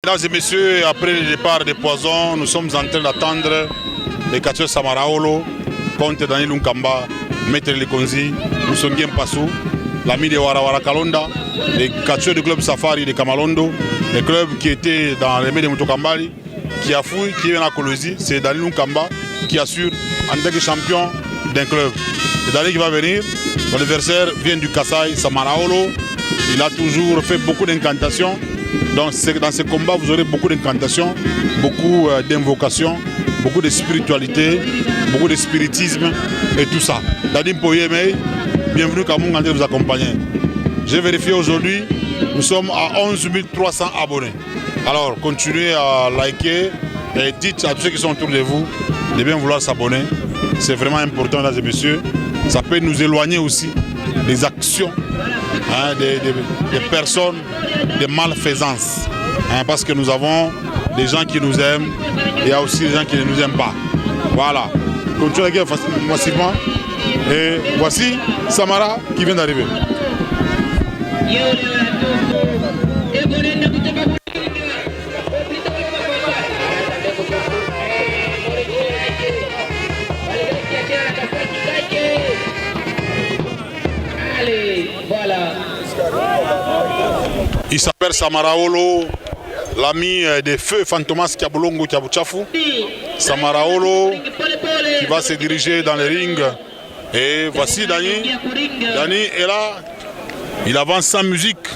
Mesdames et messieurs, après le départ des Poisons, nous sommes en train d'attendre les catcheurs Samaraolo contre Daniel Lunkamba, Maître Lekonzi, Moussongien Passou, l'ami de Warawara Kalonda, les catcheurs du club Safari de Kamalondo, le club qui était dans les mains de Mutokambali, qui a fouillé, qui vient à Kolosi, c'est Daniel Lunkamba qui assure en tant que champion d'un club. C'est Daniel qui va venir, l'adversaire vient du Kassai, Samaraolo, il a toujours fait beaucoup d'incantations. Donc dans ce combat, vous aurez beaucoup d'incantations, beaucoup d'invocations, beaucoup de spiritualité, beaucoup de spiritisme et tout ça. Dadim Poyemei, bienvenue Kamung André vous accompagner. J'ai vérifié aujourd'hui, nous sommes à 11 300 abonnés. Alors continuez à liker et dites à tous ceux qui sont autour de vous de bien vouloir s'abonner. C'est vraiment important, mesdames et messieurs. Ça peut nous éloigner aussi des actions des personnes de malfaisance. Parce que nous avons des gens qui nous aiment et il y a aussi des gens qui ne nous aiment pas. Voilà. Continuez la guerre massivement. Et voici Samara qui vient d'arriver. Il s'appelle Samaraolo, l'ami des feux Fantomas Kiabolongo Kiabouchafou. Samaraolo qui va se diriger dans le ring. Et voici Dani. Dani est là. Il avance sans musique.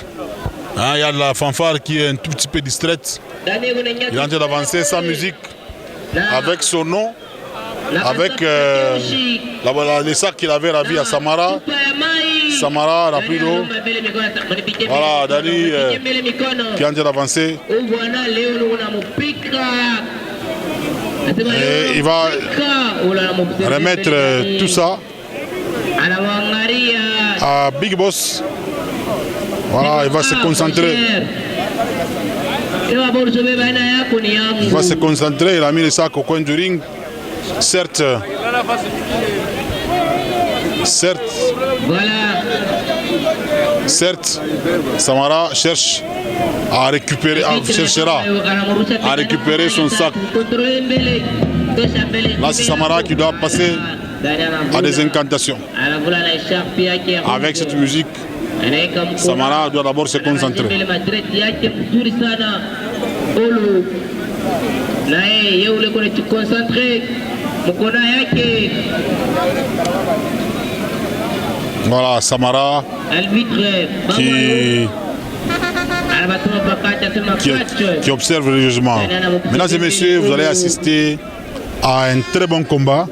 Il y a la fanfare qui est un tout petit peu distraite. Il est en train d'avancer sans musique. Avec son nom. Avec les sacs qu'il avait ravis à Samara. Samara rapido. Voilà, Dani qui est en train d'avancer. Et il va remettre tout ça à Big Boss. Voilà, il va se concentrer. Il va se concentrer, il a mis les sacs au coin du ring. Certes, Samara cherche à récupérer, cherchera à récupérer son sac. Là, c'est Samara qui doit passer à des incantations. Avec cette musique, Samara doit d'abord se concentrer. Voilà, Samara qui observe religieusement. Mesdames et messieurs, vous allez assister à un très bon combat.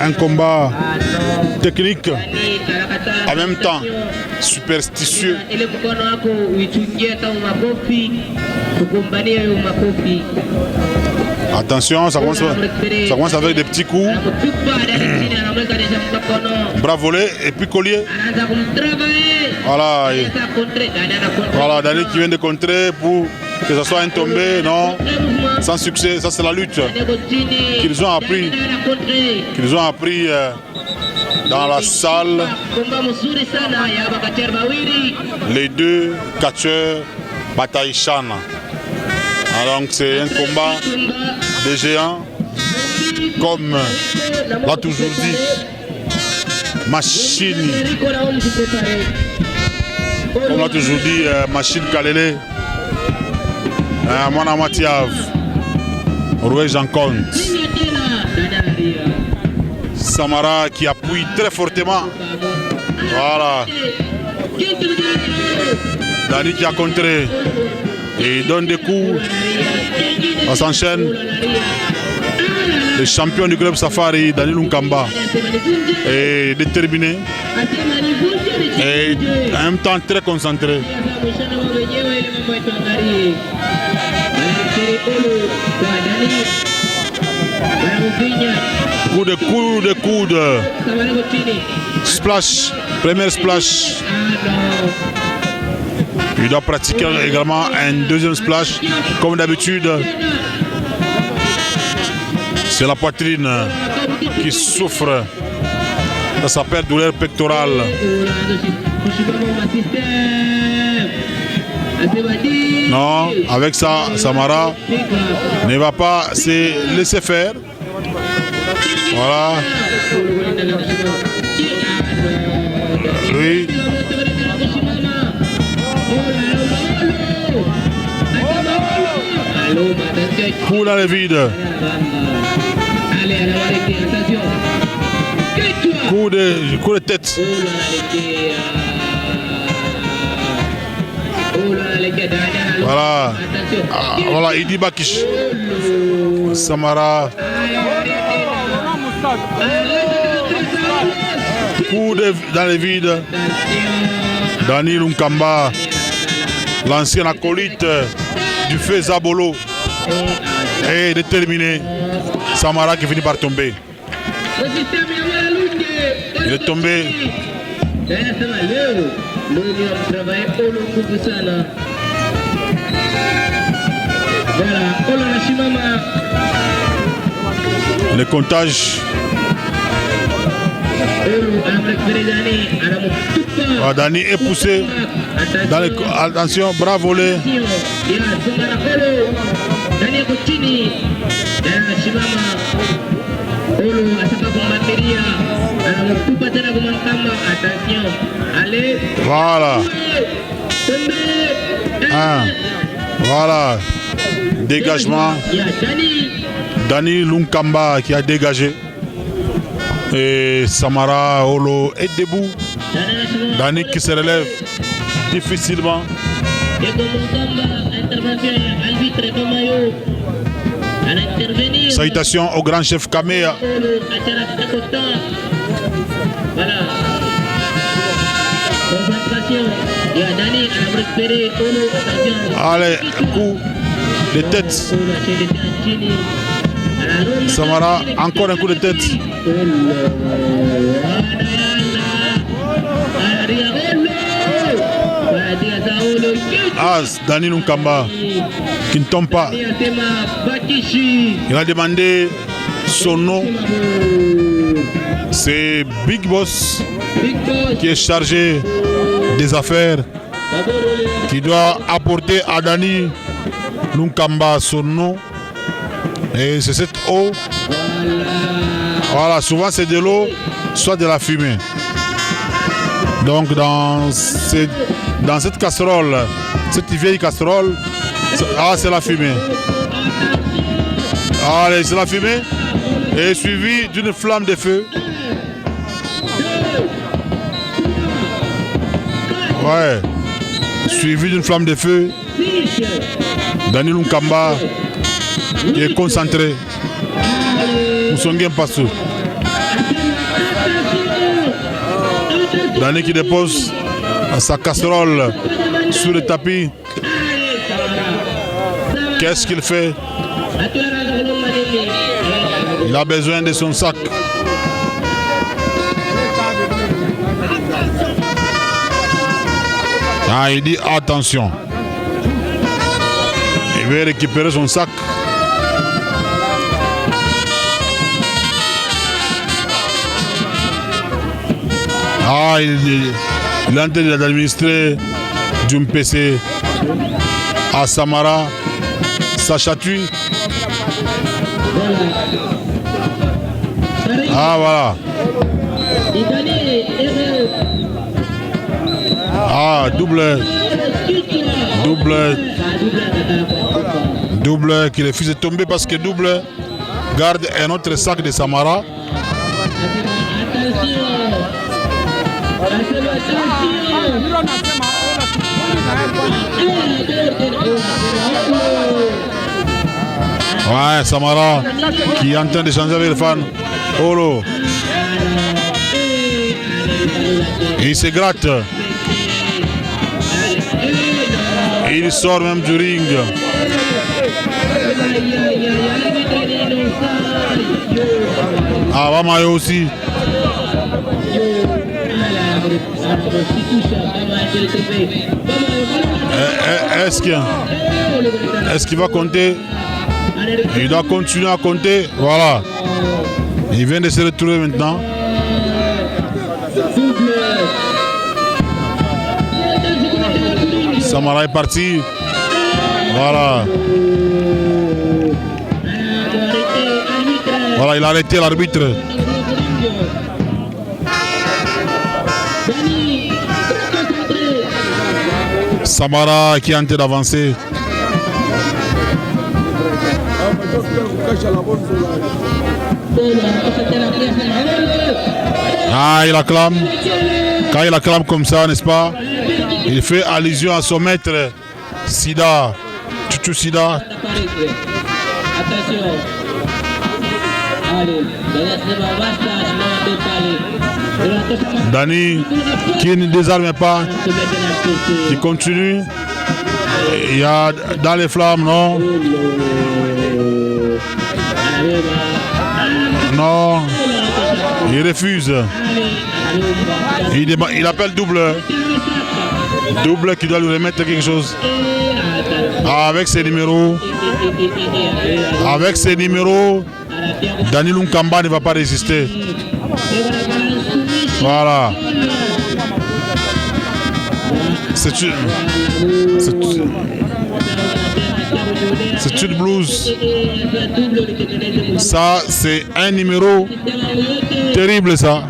Un combat technique, en même temps superstitieux. Attention, ça commence avec des petits coups. Bras volés et puis collier. Voilà. Voilà, Dani qui vient de contrer pour que ce soit un tombé, non, sans succès. Ça c'est la lutte qu'ils ont appris dans la salle. Les deux catcheurs bataille Chan. Donc c'est un combat de géants, comme l'a toujours dit Machine. Comme l'a toujours dit Machine Kalele, Mwana Matiav, Roué Jean Compte. Samara qui appuie très fortement. Voilà. Dani qui a contré. Et il donne des coups. On s'enchaîne. Le champion du club Safari, Daniel Lunkamba, est déterminé et en même temps très concentré. Coup de coude. Splash. Première splash. Il doit pratiquer également un deuxième splash. Comme d'habitude, c'est la poitrine qui souffre. Ça s'appelle douleur pectorale. Non, avec ça, Samara ne va pas se laisser faire. Voilà. Oui. Coup dans le vide. Coup de tête. Voilà. Ah, voilà, il dit Bakish. Samara. Coup dans le vide. Dani Lunkamba, l'ancien acolyte du feu Zabolo, est déterminé. Samara qui finit par tomber. Il est tombé. Le comptage. Dani est poussé. Dans les... Attention, bravo les. Voilà. Voilà. Dégagement. Dani Lunkamba qui a dégagé. Et Samara Olo est debout. Dani qui se relève difficilement. Salutations au grand chef Kamea. Allez, coup de tête. Samara, encore un coup de tête. Dani Lunkamba qui ne tombe pas. Il a demandé son nom. C'est Big Boss qui est chargé des affaires, qui doit apporter à Dani Lunkamba son nom. Et c'est cette eau. Voilà, souvent c'est de l'eau, soit de la fumée. Donc dans cette casserole, cette vieille casserole, c'est la fumée. Allez, c'est la fumée. Et suivi d'une flamme de feu. Ouais. Suivi d'une flamme de feu. Dani Lunkamba qui est concentré. Moussonguem Passou. Dani qui dépose sa casserole sur le tapis. Qu'est-ce qu'il fait? Il a besoin de son sac. Il dit attention. Il veut récupérer son sac. Il est en train d'administrer d'un PC à Samara. Ça chatouille. Voilà. Double qui refuse de tomber parce que Double garde un autre sac de Samara. Ouais, Samara qui est en train de changer avec le fan. Olo. Il se gratte. Il sort même du ring. Vamayo aussi. Est-ce qu'il va compter? Il doit continuer à compter. Voilà. Il vient de se retrouver maintenant. Samara est parti. Voilà. Voilà, il a arrêté l'arbitre. Samara qui est en train d'avancer. Ah, il acclame. Quand il acclame comme ça, n'est-ce pas? Il fait allusion à son maître, Sida. Chuchu Sida. Dani, qui ne désarme pas, qui continue. Il y a dans les flammes, non? Non, il refuse. Il appelle double. Double qui doit lui remettre quelque chose. Avec ses numéros. Avec ses numéros, Dani Lunkamba ne va pas résister. Voilà. C'est une blouse. Ça, c'est un numéro terrible, ça.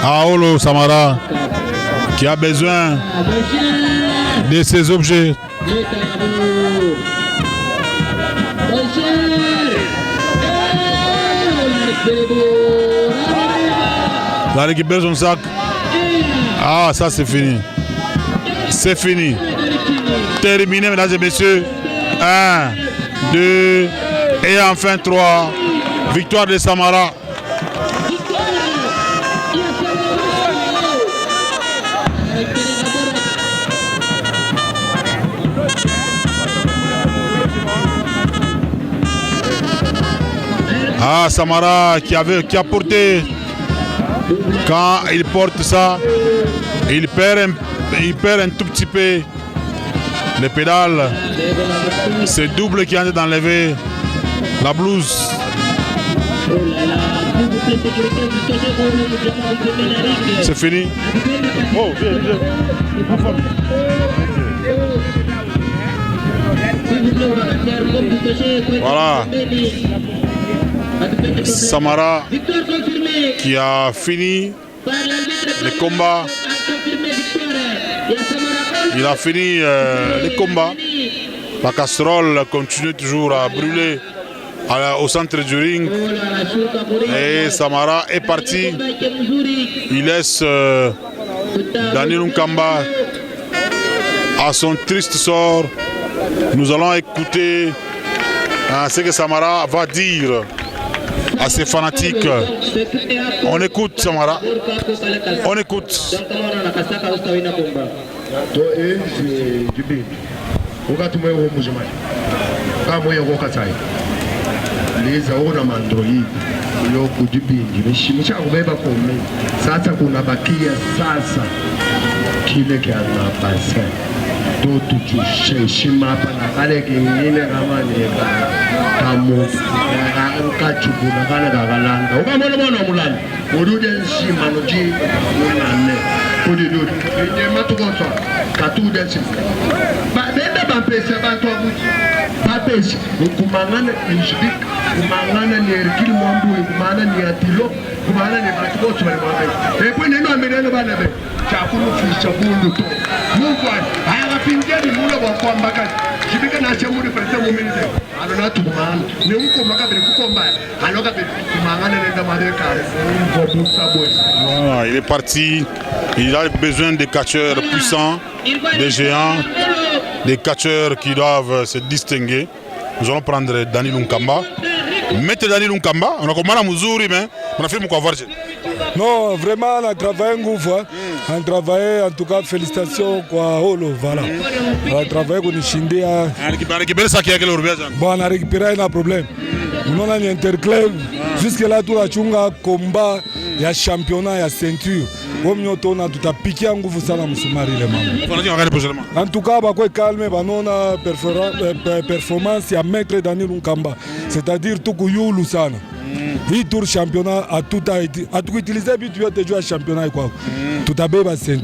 Aolo Samara qui a besoin de ces objets. Il a récupéré son sac. Ah, ça c'est fini. C'est fini. Terminé, mesdames et messieurs. 1, 2 et enfin 3. Victoire de Samara. Ah, Samara qui a porté. Quand il porte ça, il perd un tout petit peu les pédales. C'est double qui a d'enlever la blouse. C'est fini. Oh, voilà. Samara qui a fini le combat. Il a fini le combat. La casserole continue toujours à brûler au centre du ring. Et Samara est parti. Il laisse Dani Lunkamba à son triste sort. Nous allons écouter ce que Samara va dire à ses fanatiques. On écoute Samara. On écoute. Leza ona mandroid yoko dibindi mishimisha kubeba kome sasa kuna bakia sasa kile kana basa do tujusheshima hapa na kale kingine kama ni kamo kachukuna kana kakalanga ukamona bona mulani udude nshima noji unane kudidu ine matukosa katude nshima ba benda bampesa bantu abuti papesi kumangana inshibik kumangana ni erikili mwambu kumangana ni atilo kumangana ni batukosa bali mwambe epo neno amereno bana be chakulu fisha bundu to mungu haya pingeni mulo wa kwambaka shibika na chamuri prete muminite alona tumangana ne uko makabe kukomba aloka be kumangana nenda mareka ngo busabwe. Voilà, il est parti. Il a besoin de catcheurs puissants, des géants, des catcheurs qui doivent se distinguer. Nous allons prendre Dani Lunkamba. Mettez Dani Lunkamba. On a commencé à Muzuri, mais on a fait mon voir. Non, vraiment, on a travaillé un gouffre. On a travaillé, en tout cas, félicitations quoi, Holo, voilà. On a travaillé avec Nishindia. On a récupéré ça qui a quel bon, on a récupéré un problème. unaona ni interclub jusque là tunachunga combat ya championnat ya ceinture comme tona tutapikia nguvu sana msumari ile mama. En tout cas bakwe calme banona performance ya maître Daniel Nkamba, c'est-à-dire tukuyulu sana. Hii tour championnat a tout utiliser bitu yote juu ya championnat kwao tutabeba ceinture.